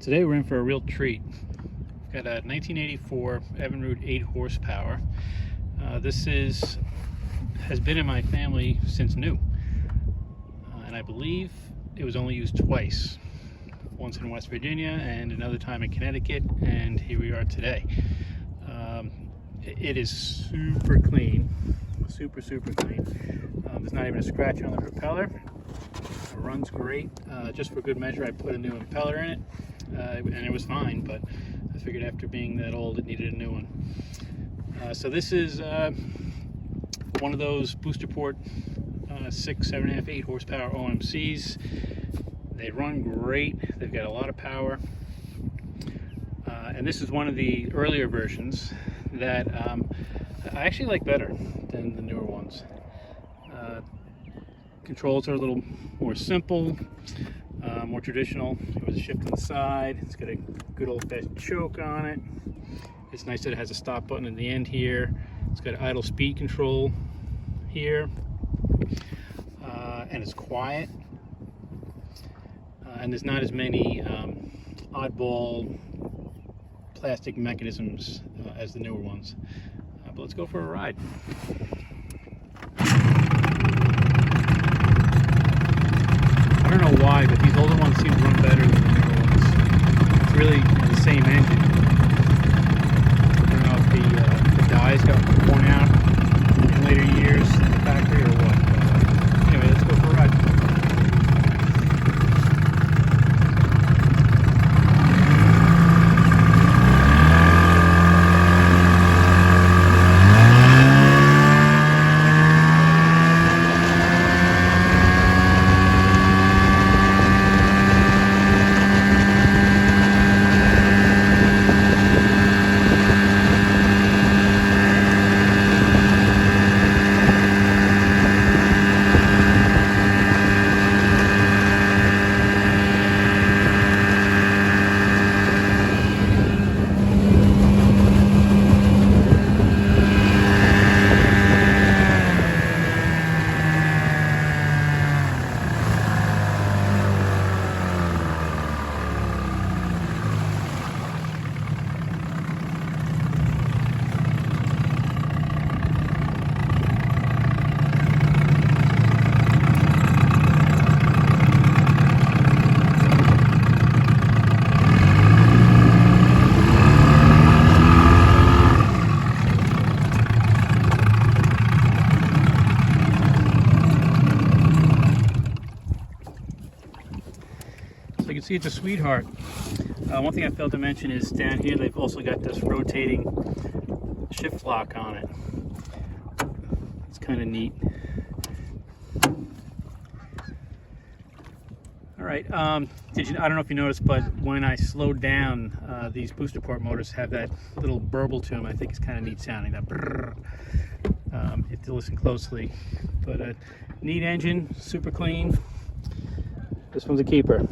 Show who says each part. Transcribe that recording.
Speaker 1: Today we're in for a real treat. We've got a 1984 Evinrude 8 horsepower. This has been in my family since new, and I believe it was only used twice. Once in West Virginia and another time in Connecticut, and here we are today. It is super clean, super clean. There's not even a scratch on the propeller. It runs great. Just for good measure, I put a new impeller in it, and it was fine, but I figured after being that old it needed a new one. So this is one of those booster port 6, 7.5, 8 horsepower OMCs. They run great. They've got a lot of power, and this is one of the earlier versions that I actually like better than the newer ones. Controls are a little more simple, more traditional. With a shift on the side, it's got a good old-fashioned choke on it. It's nice that it has a stop button at the end here. It's got idle speed control here, and it's quiet. And there's not as many oddball plastic mechanisms as the newer ones. But let's go for a ride. I don't know why, but these older ones seem to run better than the newer ones. It's really the same engine. I don't know if the dies got worn out in later years in the factory or what. But anyway, let's go for a ride. So you can see it's a sweetheart. One thing I failed to mention is down here they've also got this rotating shift lock on it. It's kind of neat. All right, I don't know if you noticed, but when I slowed down, these booster port motors have that little burble to them. I think it's kind of neat sounding, that brrr. You have to listen closely. But a neat engine, super clean. This one's a keeper.